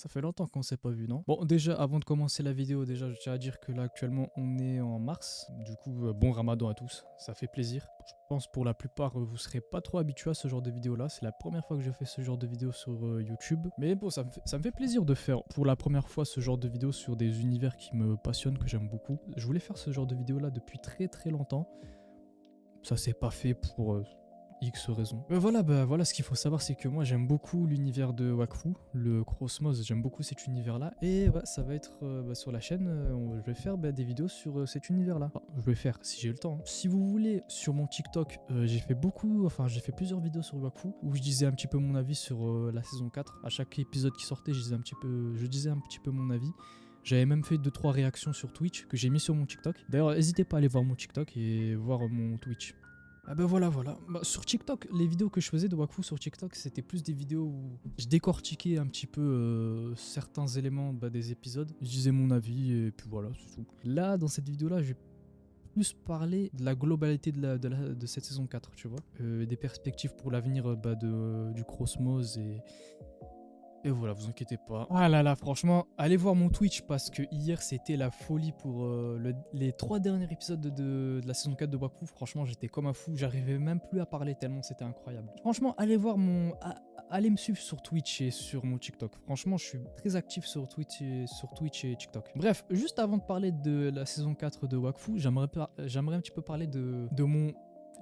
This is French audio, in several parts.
Ça fait longtemps qu'on s'est pas vu, non? Bon, déjà, avant de commencer la vidéo, déjà, je tiens à dire que là, actuellement, on est en mars. Du coup, bon ramadan à tous. Ça fait plaisir. Je pense pour la plupart, vous serez pas trop habitués à ce genre de vidéo-là. C'est la première fois que je fais ce genre de vidéo sur YouTube. Mais bon, ça me fait plaisir de faire pour la première fois ce genre de vidéo sur des univers qui me passionnent, que j'aime beaucoup. Je voulais faire ce genre de vidéo-là depuis très très longtemps. Ça s'est pas fait pour X raisons. Voilà, ce qu'il faut savoir, c'est que moi j'aime beaucoup l'univers de Wakfu, le Cosmos, j'aime beaucoup cet univers-là. Et ouais, ça va être sur la chaîne, je vais faire des vidéos sur cet univers-là. Enfin, je vais faire si j'ai le temps. Si vous voulez, sur mon TikTok, j'ai fait plusieurs vidéos sur Wakfu où je disais un petit peu mon avis sur la saison 4. À chaque épisode qui sortait, je disais un petit peu mon avis. J'avais même fait 2-3 réactions sur Twitch que j'ai mis sur mon TikTok. D'ailleurs, n'hésitez pas à aller voir mon TikTok et voir mon Twitch. Ah bah voilà. Sur TikTok, les vidéos que je faisais de Wakfu sur TikTok, c'était plus des vidéos où je décortiquais un petit peu certains éléments des épisodes. Je disais mon avis et puis voilà, c'est tout. Là, dans cette vidéo-là, je vais plus parler de la globalité de cette saison 4, tu vois. Des perspectives pour l'avenir du Cosmos et voilà, vous inquiétez pas. Ah là là, franchement, allez voir mon Twitch parce que hier c'était la folie pour les 3 derniers épisodes de la saison 4 de Wakfu. Franchement, j'étais comme un fou, j'arrivais même plus à parler tellement c'était incroyable. Franchement, allez me suivre sur Twitch et sur mon TikTok. Franchement, je suis très actif sur Twitch et TikTok. Bref, juste avant de parler de la saison 4 de Wakfu, j'aimerais un petit peu parler de mon...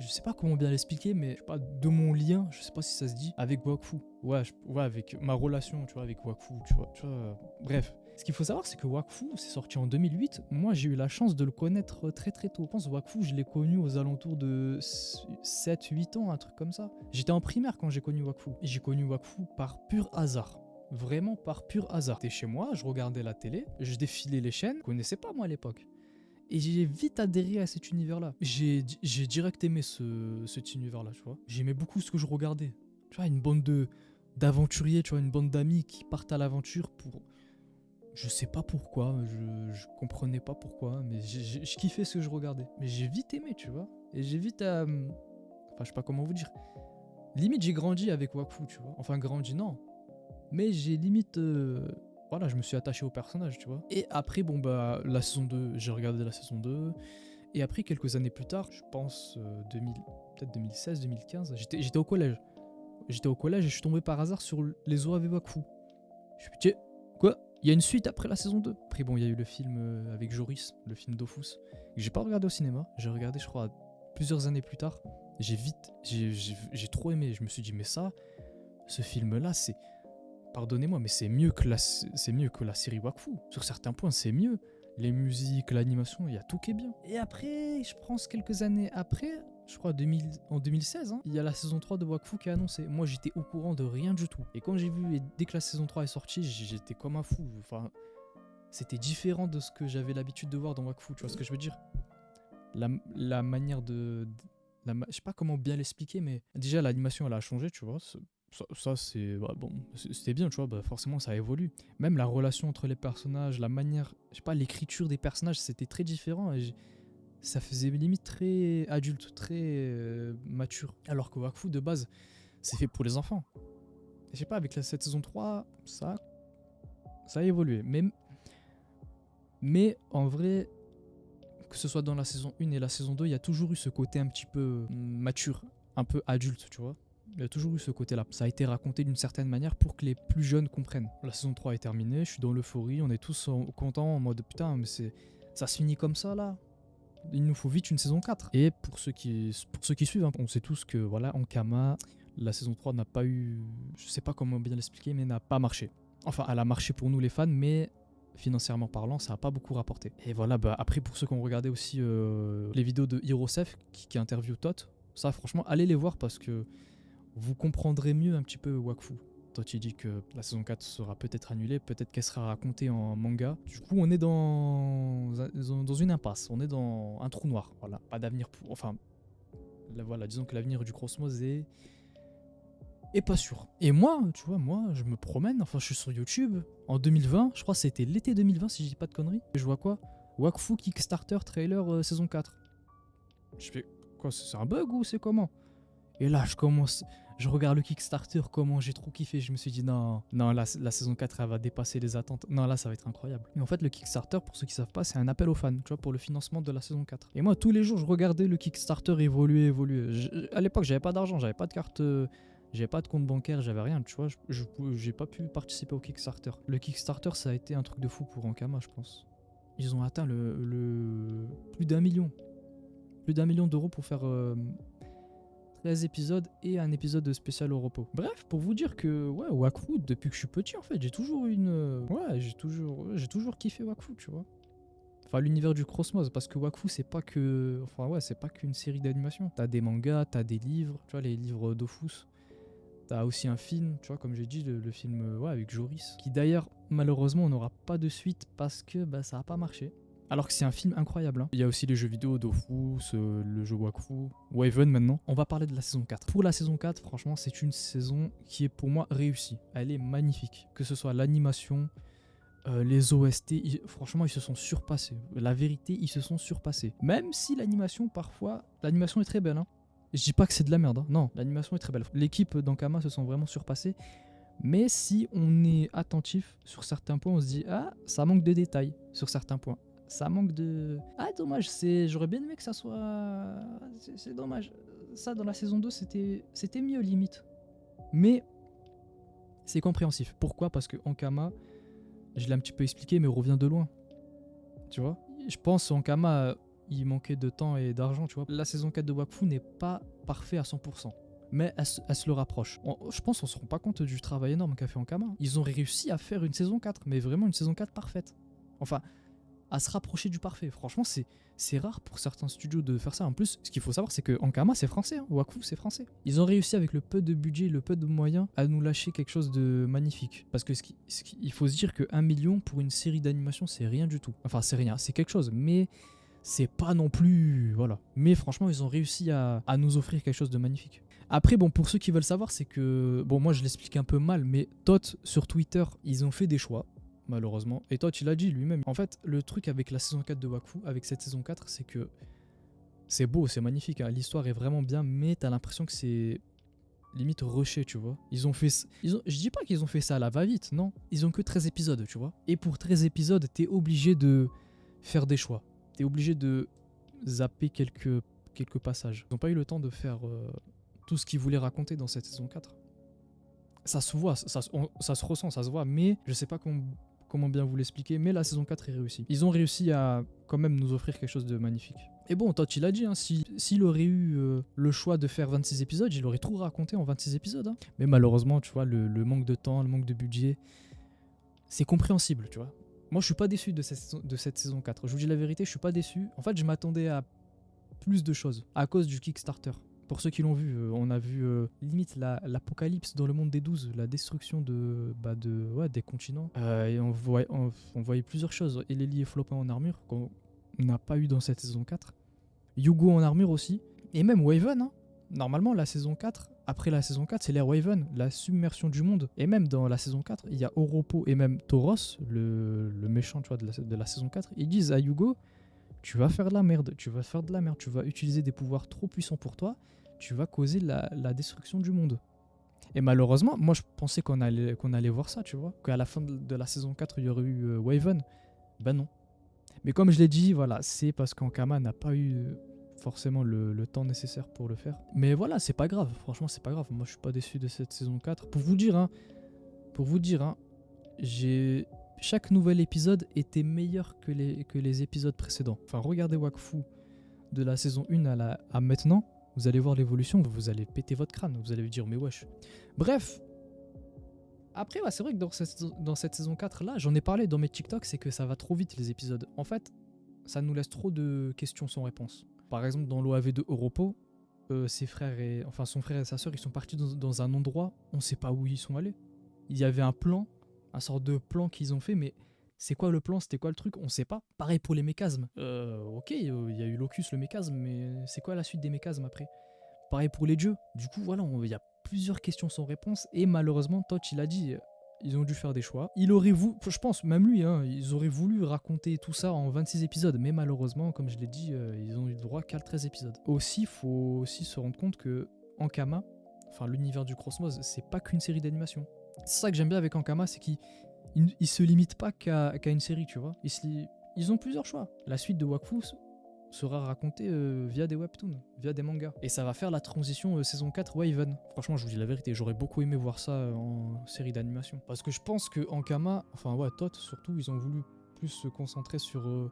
Je sais pas comment bien l'expliquer, mais je sais pas, de mon lien, je sais pas si ça se dit, avec Wakfu. Ouais, avec ma relation, tu vois, avec Wakfu, tu vois. Bref. Ce qu'il faut savoir, c'est que Wakfu, c'est sorti en 2008. Moi, j'ai eu la chance de le connaître très très tôt. Je pense que Wakfu, je l'ai connu aux alentours de 7-8 ans, un truc comme ça. J'étais en primaire quand j'ai connu Wakfu. Et j'ai connu Wakfu par pur hasard. Vraiment par pur hasard. J'étais chez moi, je regardais la télé, je défilais les chaînes. Je connaissais pas moi à l'époque. Et j'ai vite adhéré à cet univers-là. J'ai direct aimé cet univers-là, tu vois. J'aimais beaucoup ce que je regardais. Tu vois, une bande d'aventuriers, tu vois, une bande d'amis qui partent à l'aventure pour... Je sais pas pourquoi, je comprenais pas pourquoi, mais je kiffais ce que je regardais. Mais j'ai vite aimé, tu vois. Et j'ai vite... Enfin, je sais pas comment vous dire. Limite, j'ai grandi avec Wakfu, tu vois. Enfin, grandi, non. Mais j'ai limite... Voilà, je me suis attaché au personnage, tu vois. Et après, la saison 2, j'ai regardé la saison 2. Et après, quelques années plus tard, je pense peut-être 2016, 2015, j'étais au collège. J'étais au collège et je suis tombé par hasard sur les OAV Wakfu. Je me suis dit, tiens, quoi? Il y a une suite après la saison 2. Après, bon, il y a eu le film avec Joris, le film Dofus, que j'ai pas regardé au cinéma. J'ai regardé, je crois, plusieurs années plus tard. J'ai trop aimé. Je me suis dit, mais ça, ce film-là, c'est... Pardonnez-moi, mais c'est mieux que la série Wakfu. Sur certains points, c'est mieux. Les musiques, l'animation, il y a tout qui est bien. Et après, je pense quelques années après, je crois en 2016, il y a la saison 3 de Wakfu qui est annoncée. Moi, j'étais au courant de rien du tout. Et quand j'ai vu, et dès que la saison 3 est sortie, j'étais comme un fou. Enfin, c'était différent de ce que j'avais l'habitude de voir dans Wakfu. Tu vois ce que je veux dire? La manière je sais pas comment bien l'expliquer, mais déjà, l'animation, elle a changé, tu vois. Ça c'est bon, c'était bien, tu vois, forcément ça évolue. Même la relation entre les personnages, la manière, je sais pas, l'écriture des personnages, c'était très différent et ça faisait limite très adulte, très mature. Alors que Wakfu de base, c'est fait pour les enfants. Et je sais pas, avec cette saison 3, ça a évolué. Mais en vrai, que ce soit dans la saison 1 et la saison 2, il y a toujours eu ce côté un petit peu mature, un peu adulte, tu vois. Il y a toujours eu ce côté-là. Ça a été raconté d'une certaine manière pour que les plus jeunes comprennent. La saison 3 est terminée, je suis dans l'euphorie, on est tous contents en mode putain, mais ça se finit comme ça là. Il nous faut vite une saison 4. Et pour ceux qui suivent, on sait tous que voilà, Ankama, la saison 3 n'a pas eu, je sais pas comment bien l'expliquer, mais n'a pas marché. Enfin, elle a marché pour nous les fans, mais financièrement parlant, ça n'a pas beaucoup rapporté. Et voilà, après pour ceux qui ont regardé aussi les vidéos de Hirosef qui interview Tot, ça franchement, allez les voir parce que vous comprendrez mieux un petit peu Wakfu. Toi, tu dis que la saison 4 sera peut-être annulée, peut-être qu'elle sera racontée en manga. Du coup, on est dans une impasse, on est dans un trou noir. Voilà, pas d'avenir pour... Enfin, voilà, disons que l'avenir du Cosmos est pas sûr. Et moi, tu vois, je me promène, enfin, je suis sur YouTube. En 2020, je crois que c'était l'été 2020, si je dis pas de conneries. Et je vois quoi? Wakfu Kickstarter trailer saison 4. Je fais, quoi, c'est un bug ou c'est comment? Et là, Je regarde le Kickstarter, comment j'ai trop kiffé. Je me suis dit non, la saison 4 elle va dépasser les attentes. Non, là ça va être incroyable. Et en fait, le Kickstarter, pour ceux qui savent pas, c'est un appel aux fans, tu vois, pour le financement de la saison 4. Et moi, tous les jours, je regardais le Kickstarter évoluer. À l'époque, j'avais pas d'argent, j'avais pas de carte. J'avais pas de compte bancaire, j'avais rien, tu vois, j'ai pas pu participer au Kickstarter. Le Kickstarter, ça a été un truc de fou pour Ankama, je pense. Ils ont atteint le plus d'1 million. Plus d'1 million d'euros pour faire 13 épisodes et un épisode spécial au repos. Bref, pour vous dire que ouais, Wakfu, depuis que je suis petit, en fait, j'ai toujours j'ai toujours kiffé Wakfu, tu vois. Enfin, l'univers du Cosmos, parce que Wakfu, c'est pas que... Enfin, ouais, c'est pas qu'une série d'animation. T'as des mangas, t'as des livres, tu vois, les livres Dofus. T'as aussi un film, tu vois, comme j'ai dit, le film avec Joris. Qui d'ailleurs, malheureusement, on n'aura pas de suite parce que ça n'a pas marché. Alors que c'est un film incroyable. Hein. Il y a aussi les jeux vidéo Dofus, le jeu Wakfu, Waven maintenant. On va parler de la saison 4. Pour la saison 4, franchement, c'est une saison qui est pour moi réussie. Elle est magnifique. Que ce soit l'animation, les OST, franchement, ils se sont surpassés. La vérité, ils se sont surpassés. Même si l'animation, parfois, l'animation est très belle. Hein. Je dis pas que c'est de la merde, hein. Non, l'animation est très belle. L'équipe d'Ankama se sont vraiment surpassés. Mais si on est attentif sur certains points, on se dit ah, ça manque de détails sur certains points. Ça manque de... Ah, dommage, j'aurais bien aimé que ça soit... C'est dommage. Ça, dans la saison 2, c'était mieux, limite. Mais c'est compréhensif. Pourquoi? Parce que Ankama, je l'ai un petit peu expliqué, mais revient de loin. Tu vois? Je pense Ankama... il manquait de temps et d'argent, tu vois. La saison 4 de Wakfu n'est pas parfait à 100%. Mais elle se le rapproche. Je pense qu'on se rend pas compte du travail énorme qu'a fait Ankama. Ils ont réussi à faire une saison 4, mais vraiment une saison 4 parfaite. Enfin, à se rapprocher du parfait. Franchement, c'est rare pour certains studios de faire ça. En plus, ce qu'il faut savoir, c'est que Ankama, c'est français. Hein. Wakfu, c'est français. Ils ont réussi avec le peu de budget, le peu de moyens, à nous lâcher quelque chose de magnifique. Parce que il faut se dire que 1 million pour une série d'animation, c'est rien du tout. Enfin, c'est rien, c'est quelque chose, mais... c'est pas non plus... Voilà. Mais franchement, ils ont réussi à nous offrir quelque chose de magnifique. Après, bon, pour ceux qui veulent savoir, c'est que... Bon, moi, je l'explique un peu mal, mais Tot, sur Twitter, ils ont fait des choix, malheureusement. Et Tot, il a dit lui-même. En fait, le truc avec la saison 4 de Wakfu, avec cette saison 4, c'est que... c'est beau, c'est magnifique, hein. L'histoire est vraiment bien, mais t'as l'impression que c'est... limite rushé, tu vois. Ils ont fait... Je dis pas qu'ils ont fait ça à la va-vite, non. Ils ont que 13 épisodes, tu vois. Et pour 13 épisodes, t'es obligé de faire des choix. T'es obligé de zapper quelques passages. Ils n'ont pas eu le temps de faire tout ce qu'ils voulaient raconter dans cette saison 4. Ça se voit, ça se ressent, ça se voit, mais je sais pas comment bien vous l'expliquer, mais la saison 4 est réussie. Ils ont réussi à quand même nous offrir quelque chose de magnifique. Et bon, Todd, il a dit, hein, s'il aurait eu le choix de faire 26 épisodes, il aurait tout raconté en 26 épisodes. Hein. Mais malheureusement, tu vois, le manque de temps, le manque de budget, c'est compréhensible, tu vois. Moi, je suis pas déçu de cette saison 4. Je vous dis la vérité, je suis pas déçu. En fait, je m'attendais à plus de choses à cause du Kickstarter. Pour ceux qui l'ont vu, on a vu limite l'apocalypse dans le monde des 12, la destruction des continents. Et on voyait plusieurs choses. Eleli et Flopin en armure, qu'on n'a pas eu dans cette saison 4. Yugo en armure aussi. Et même Waven, hein. Normalement, la saison 4, après la saison 4, c'est l'ère Waven, la submersion du monde. Et même dans la saison 4, il y a Oropo et même Tauros, le méchant, tu vois, de la saison 4. Ils disent à Yugo, tu vas faire de la merde, tu vas utiliser des pouvoirs trop puissants pour toi, tu vas causer la destruction du monde. Et malheureusement, moi je pensais qu'on allait voir ça, tu vois, qu'à la fin de la saison 4, il y aurait eu Waven. Ben non. Mais comme je l'ai dit, voilà, c'est parce qu'Ankama n'a pas eu forcément le temps nécessaire pour le faire. Mais voilà, c'est pas grave, franchement c'est pas grave. Moi je suis pas déçu de cette saison 4. Pour vous dire, chaque nouvel épisode était meilleur que les épisodes précédents. Enfin, regardez Wakfu de la saison 1 à maintenant, vous allez voir l'évolution, vous allez péter votre crâne, vous allez vous dire mais wesh. Bref, après c'est vrai que dans cette saison 4 là, j'en ai parlé dans mes TikTok, c'est que ça va trop vite les épisodes. En fait, ça nous laisse trop de questions sans réponse. Par exemple, dans l'OAV de Oropo, son frère et sa sœur, ils sont partis dans un endroit, on sait pas où ils sont allés. Il y avait un plan, un sort de plan qu'ils ont fait, mais c'est quoi le plan, c'était quoi le truc, on sait pas. Pareil pour les mécasmes. Ok, il y a eu Locus, le mécasme, mais c'est quoi la suite des mécasmes après? Pareil pour les dieux. Du coup, voilà, il y a plusieurs questions sans réponse, et malheureusement, Toch, il a dit... ils ont dû faire des choix. Il aurait voulu, je pense, même lui, hein, ils auraient voulu raconter tout ça en 26 épisodes. Mais malheureusement, comme je l'ai dit, ils ont eu le droit qu'à 13 épisodes. Aussi, il faut aussi se rendre compte que Ankama, enfin l'univers du Cosmos, c'est pas qu'une série d'animation. C'est ça que j'aime bien avec Ankama, c'est qu'ils se limitent pas qu'à une série, tu vois. Ils ont plusieurs choix. La suite de Wakfu sera racontée via des webtoons, via des mangas. Et ça va faire la transition saison 4 Waven. Franchement, je vous dis la vérité, j'aurais beaucoup aimé voir ça en série d'animation. Parce que je pense que Ankama, enfin ouais, Tot surtout, ils ont voulu plus se concentrer sur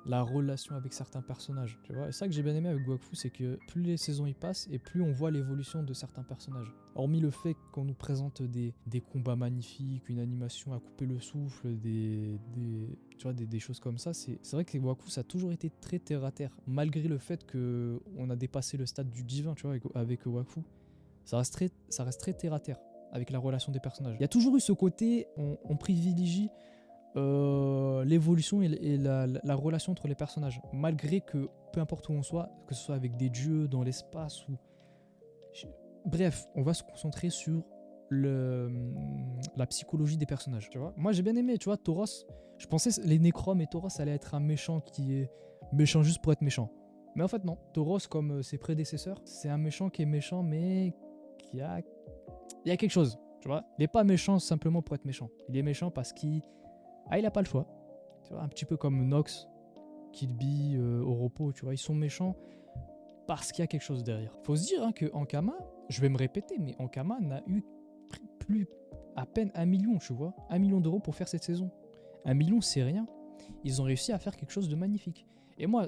la relation avec certains personnages, tu vois. Et ça que j'ai bien aimé avec Wakfu, c'est que plus les saisons y passent et plus on voit l'évolution de certains personnages. Hormis le fait qu'on nous présente des combats magnifiques, une animation à couper le souffle, tu vois, des choses comme ça, c'est vrai que Wakfu, ça a toujours été très terre à terre, malgré le fait qu'on a dépassé le stade du divin, tu vois, avec Wakfu. Ça reste très terre à terre avec la relation des personnages. Il y a toujours eu ce côté, on privilégie l'évolution et la relation entre les personnages, malgré que peu importe où on soit, que ce soit avec des dieux dans l'espace ou bref, on va se concentrer sur la psychologie des personnages, tu vois. Moi j'ai bien aimé, tu vois, Tauros, je pensais les Nécromes et Tauros allait être un méchant qui est méchant juste pour être méchant, mais en fait non. Tauros, comme ses prédécesseurs, c'est un méchant qui est méchant mais il y a quelque chose, tu vois. Il est pas méchant simplement pour être méchant, il est méchant parce qu'il a pas le choix. Tu vois, un petit peu comme Nox, Kill Bee, Oropo, tu vois, ils sont méchants parce qu'il y a quelque chose derrière. Faut se dire hein, que Ankama, je vais me répéter, mais Ankama n'a eu plus à peine 1 million, tu vois, 1 million d'euros pour faire cette saison. 1 million, c'est rien. Ils ont réussi à faire quelque chose de magnifique. Et moi,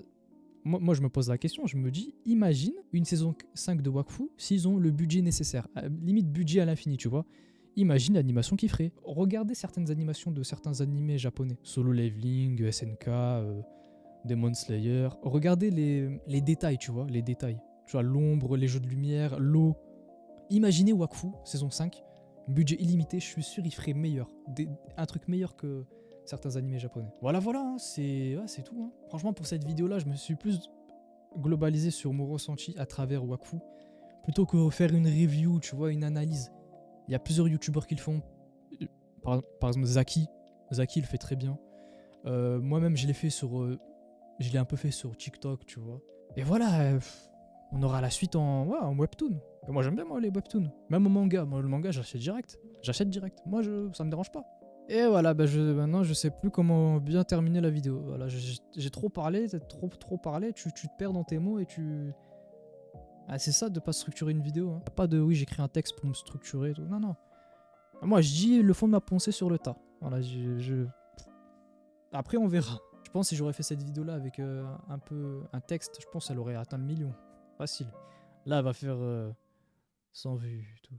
je me pose la question, je me dis, imagine une saison 5 de Wakfu s'ils ont le budget nécessaire, limite budget à l'infini, tu vois. Imagine l'animation qu'ils feraient. Regardez certaines animations de certains animés japonais. Solo Leveling, SNK, Demon Slayer. Regardez les détails, tu vois, les détails. Tu vois, l'ombre, les jeux de lumière, l'eau. Imaginez Wakfu, saison 5, budget illimité, je suis sûr il ferait meilleur. Un truc meilleur que certains animés japonais. Voilà, hein, c'est tout. Hein. Franchement, pour cette vidéo-là, je me suis plus globalisé sur mon ressenti à travers Wakfu, plutôt que faire une review, tu vois, une analyse. Il y a plusieurs youtubeurs qui le font. Par exemple, Zaki le fait très bien. Moi-même, je l'ai un peu fait sur TikTok, tu vois. Et voilà, on aura la suite en webtoon. Et moi, j'aime bien les webtoons. Même au manga. Moi, le manga, j'achète direct. Moi, ça me dérange pas. Et voilà, maintenant, je sais plus comment bien terminer la vidéo. Voilà, j'ai trop parlé, trop parlé. Tu te perds dans tes mots et tu... Ah, c'est ça de pas structurer une vidéo. Hein. Pas de oui, j'écris un texte pour me structurer. Tout. Non. Moi, je dis le fond de ma pensée sur le tas. Voilà, Après, on verra. Je pense que si j'aurais fait cette vidéo-là avec un texte, je pense qu'elle aurait atteint le million. Facile. Là, elle va faire 100 vues et tout.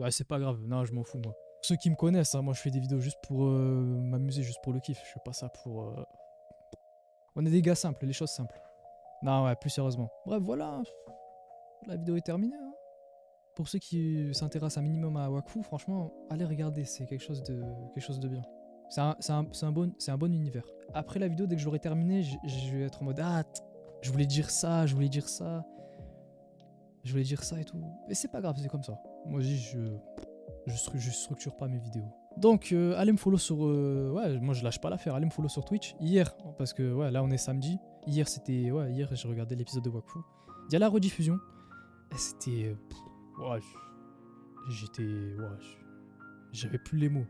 Ouais, c'est pas grave. Non, je m'en fous, moi. Pour ceux qui me connaissent, hein, moi, je fais des vidéos juste pour m'amuser, juste pour le kiff. Je fais pas ça pour... On est des gars simples, les choses simples. Non, ouais, plus sérieusement. Bref, voilà. La vidéo est terminée. Hein. Pour ceux qui s'intéressent un minimum à Wakfu, franchement, allez regarder, c'est quelque chose de bien. C'est un bon univers. Après la vidéo, dès que j'aurai terminé, je vais être en mode ah, je voulais dire ça et tout. Et c'est pas grave, c'est comme ça. Moi je structure pas mes vidéos. Donc allez me follow sur ouais, moi je lâche pas l'affaire, allez me follow sur Twitch. Hier, parce que ouais, là on est samedi. Hier j'ai regardé l'épisode de Wakfu. Il y a la rediffusion. Et c'était ouais, j'avais plus les mots.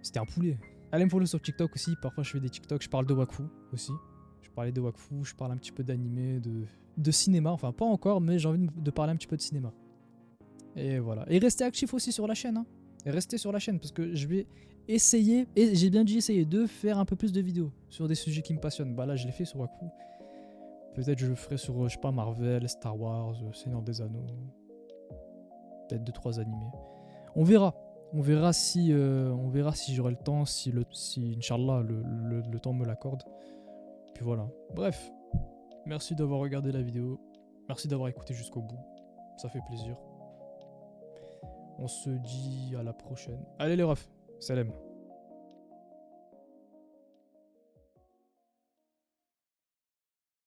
C'était un poulet. Allez me follow sur TikTok aussi. Parfois je fais des TikTok. Je parle de Wakfu aussi. Je parlais de Wakfu. Je parle un petit peu d'animé, de cinéma. Enfin pas encore, mais j'ai envie de parler un petit peu de cinéma. Et voilà. Et restez actifs aussi sur la chaîne. Hein. Et restez sur la chaîne parce que je vais essayer, et j'ai bien dit essayer, de faire un peu plus de vidéos sur des sujets qui me passionnent. Bah là je l'ai fait sur Wakfu. Peut-être je le ferai sur, je sais pas, Marvel, Star Wars, Seigneur des Anneaux. Peut-être 2-3 animés. On verra. On verra si j'aurai le temps, si Inch'Allah le temps me l'accorde. Puis voilà. Bref. Merci d'avoir regardé la vidéo. Merci d'avoir écouté jusqu'au bout. Ça fait plaisir. On se dit à la prochaine. Allez les refs. Salam.